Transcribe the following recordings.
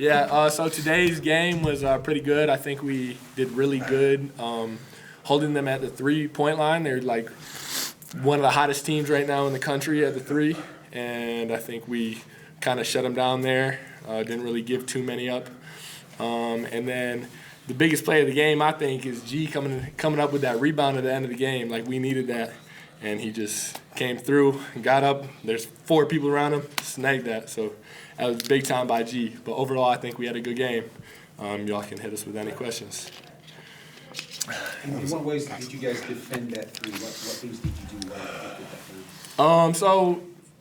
Yeah, so today's game was pretty good. I think we did really good holding them at the three-point line. They're like one of the hottest teams right now in the country at the three, and I think we kind of shut them down there. Didn't really give too many up. And then the biggest play of the game, I think, is G coming up with that rebound at the end of the game. Like, we needed that, and he just came through and got up. There's 4 people around him, snagged that. So that was big time by G. But overall, I think we had a good game. Y'all can hit us with any questions. In what ways did you guys defend that three? What things did you do well with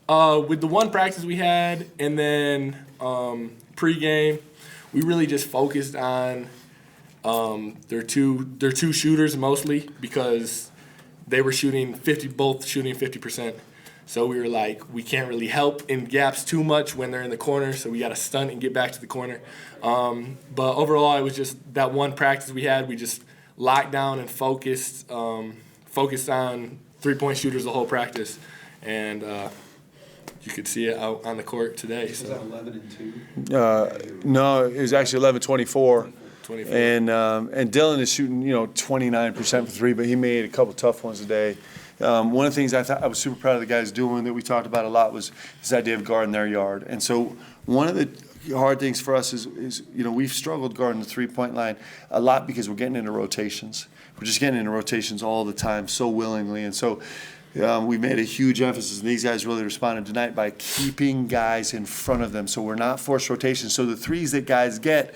that? With the one practice we had, and then pregame, we really just focused on their two shooters mostly, because they were both shooting 50%. So we were like, we can't really help in gaps too much when they're in the corner, so we got to stunt and get back to the corner. But overall, it was just that one practice we had. We just locked down and focused on three-point shooters the whole practice, and you could see it out on the court today. Was that 11 and 2? No, it was actually 11-24. And Dylan is shooting, 29% for three, but he made a couple tough ones today. One of the things I thought I was super proud of the guys doing that we talked about a lot was this idea of guarding their yard. And so one of the hard things for us is we've struggled guarding the three-point line a lot because we're getting into rotations. We're just getting into rotations all the time so willingly. And so we made a huge emphasis, and these guys really responded tonight by keeping guys in front of them. So we're not forced rotations. So the threes that guys get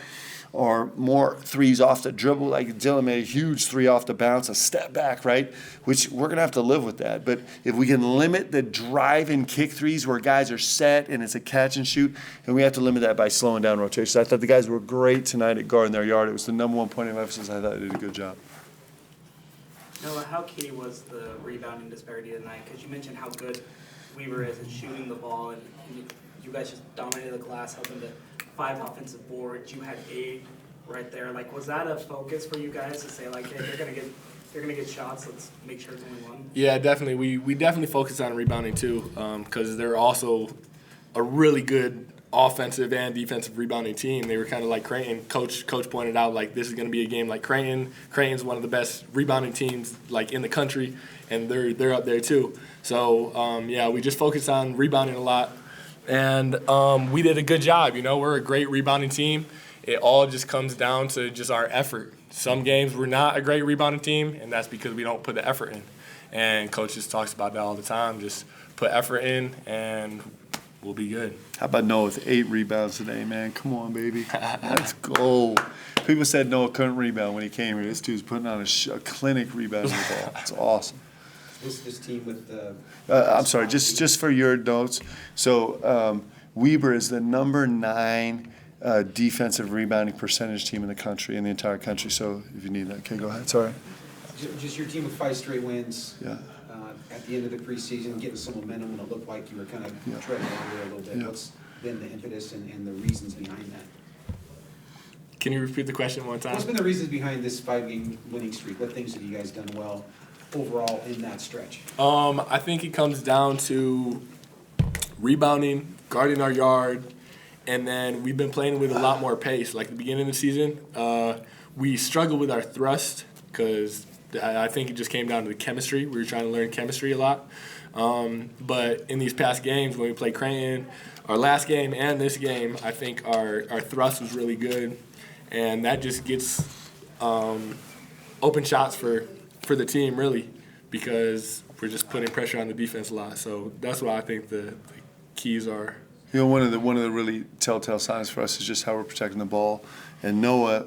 are more threes off the dribble. Like Dylan made a huge three off the bounce, a step back, right? Which we're going to have to live with that. But if we can limit the drive and kick threes where guys are set and it's a catch and shoot, and we have to limit that by slowing down rotations. I thought the guys were great tonight at guarding their yard. It was the number one point of emphasis. I thought they did a good job. Noah, how key was the rebounding disparity tonight? Because you mentioned how good Weaver is at shooting the ball, and you guys just dominated the glass, helping to 5 offensive boards. You had 8 right there. Like, was that a focus for you guys to say, like, hey, they're gonna get shots, let's make sure it's only one? Yeah, definitely. We definitely focused on rebounding too, because they're also a really good offensive and defensive rebounding team. They were kind of like Creighton. Coach pointed out, like, this is going to be a game like Creighton. Creighton's one of the best rebounding teams like in the country, and they're up there too. So we just focused on rebounding a lot, and we did a good job. We're a great rebounding team. It all just comes down to just our effort. Some games we're not a great rebounding team, and that's because we don't put the effort in. And Coach just talks about that all the time. Just put effort in, and we'll be good. How about Noah with 8 rebounds today, man? Come on, baby. Let's go. People said Noah couldn't rebound when he came here. This dude's putting on a clinic rebounding the ball. It's awesome. This team with the I'm sorry, just for your notes. So Weber is the number 9 defensive rebounding percentage team in the country, in the entire country. So if you need that, okay, go ahead. Sorry. Just your team with 5 straight wins. Yeah. At the end of the preseason, getting some momentum, and it looked like you were kind of treading on there a little bit. Yeah. What's been the impetus and the reasons behind that? Can you repeat the question one time? What's been the reasons behind this 5-game winning streak? What things have you guys done well overall in that stretch? I think it comes down to rebounding, guarding our yard, and then we've been playing with a lot more pace. Like the beginning of the season, we struggled with our thrust because I think it just came down to the chemistry. We were trying to learn chemistry a lot. But in these past games, when we played Creighton, our last game and this game, I think our thrust was really good. And that just gets open shots for the team, really, because we're just putting pressure on the defense a lot. So that's what I think the keys are. One of the really telltale signs for us is just how we're protecting the ball. And Noah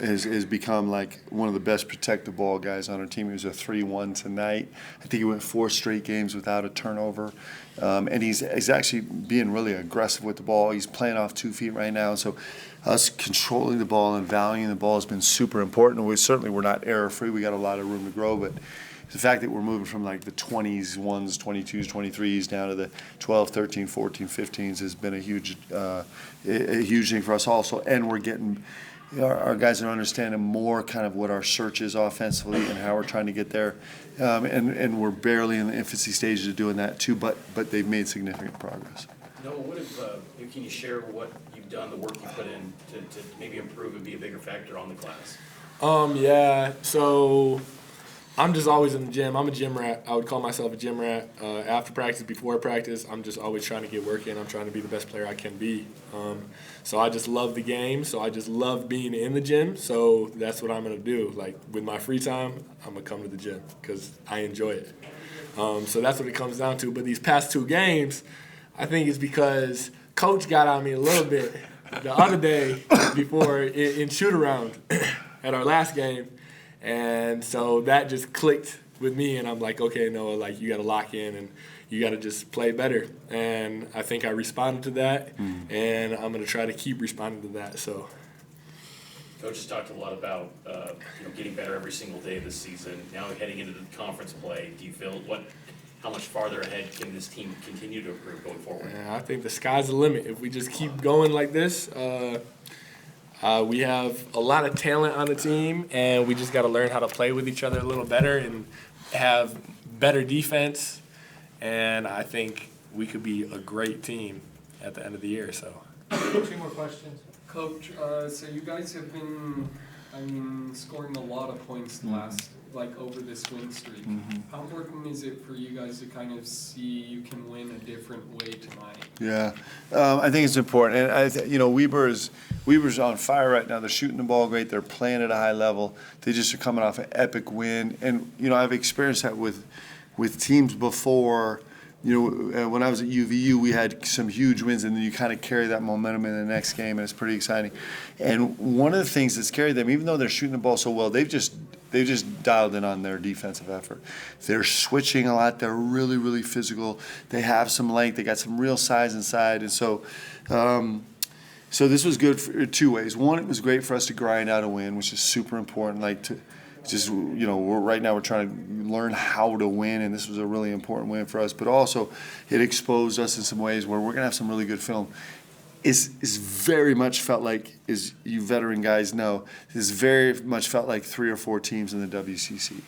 has become like one of the best protect the ball guys on our team. He was a 3-1 tonight. I think he went 4 straight games without a turnover. And he's actually being really aggressive with the ball. He's playing off 2 feet right now. So us controlling the ball and valuing the ball has been super important. We're not error-free. We got a lot of room to grow, but the fact that we're moving from like the 20s, 1s, 22s, 23s down to the 12, 13, 14, 15s has been a huge thing for us also. And we're getting our guys are understanding more kind of what our search is offensively and how we're trying to get there. And we're barely in the infancy stages of doing that too, but they've made significant progress. Noah, maybe can you share what you've done, the work you put in to maybe improve and be a bigger factor on the class? Yeah, so I'm just always in the gym. I'm a gym rat. I would call myself a gym rat. After practice, before practice, I'm just always trying to get work in. I'm trying to be the best player I can be. So I just love the game. So I just love being in the gym. So that's what I'm going to do. Like, with my free time, I'm going to come to the gym because I enjoy it. So that's what it comes down to. But these past 2 games, I think it's because Coach got on me a little bit the other day before in shoot-around at our last game. And so that just clicked with me, and I'm like, okay, Noah, like, you got to lock in and you got to just play better. And I think I responded to that, and I'm going to try to keep responding to that. So, Coach has talked a lot about getting better every single day of this season. Now heading into the conference play, do you feel how much farther ahead can this team continue to improve going forward? I think the sky's the limit. If we just keep going like this, we have a lot of talent on the team, and we just got to learn how to play with each other a little better and have better defense. And I think we could be a great team at the end of the year. So, 2 more questions. Coach, so you guys have been, scoring a lot of points over this win streak. How important is it for you guys to kind of see you can win a different way tonight? Yeah, I think it's important. And Weber's on fire right now. They're shooting the ball great. They're playing at a high level. They just are coming off an epic win. And I've experienced that with teams before. When I was at UVU, we had some huge wins, and then you kind of carry that momentum in the next game, and it's pretty exciting. And one of the things that's carried them, even though they're shooting the ball so well, they've just dialed in on their defensive effort. They're switching a lot. They're really, really physical. They have some length. They got some real size inside, and so this was good for 2 ways. One, it was great for us to grind out a win, which is super important. Right now we're trying to learn how to win, and this was a really important win for us. But also, it exposed us in some ways where we're going to have some really good film. It's very much felt like, as you veteran guys know, it's very much felt like 3 or 4 teams in the WCC,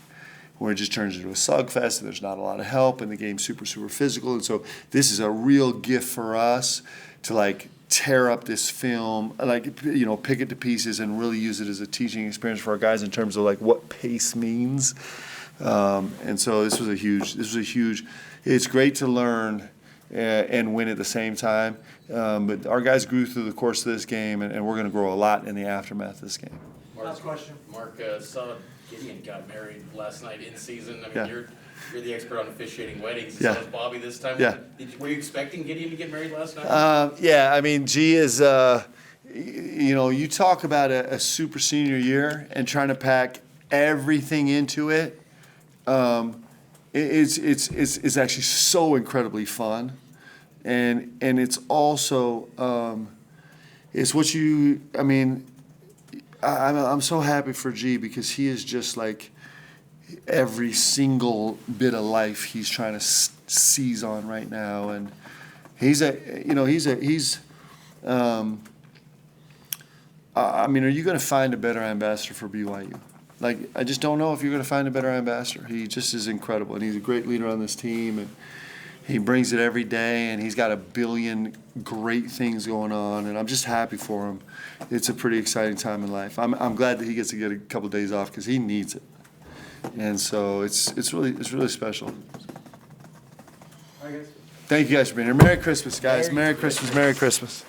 where it just turns into a slugfest, and there's not a lot of help, and the game's super, super physical. And so this is a real gift for us to, tear up this film, pick it to pieces and really use it as a teaching experience for our guys in terms of what pace means. And so this was a huge. It's great to learn and win at the same time. But our guys grew through the course of this game, and we're going to grow a lot in the aftermath of this game. Last question. Mark, saw Gideon got married last night in season. Yeah. You're the expert on officiating weddings. Yeah. So is Bobby this time. Yeah. Were you expecting Gideon to get married last night? G is, you talk about a super senior year and trying to pack everything into it. It's actually so incredibly fun, and it's also it's what you. I'm so happy for G because he is just every single bit of life he's trying to seize on right now, and are you going to find a better ambassador for BYU? I just don't know if you're going to find a better ambassador. He just is incredible, and he's a great leader on this team, and he brings it every day, and he's got a billion great things going on, and I'm just happy for him. It's a pretty exciting time in life. I'm glad that he gets to get a couple days off because he needs it. And so it's really special. Thank you guys for being here. Merry Christmas, guys. Merry Christmas. Merry Christmas.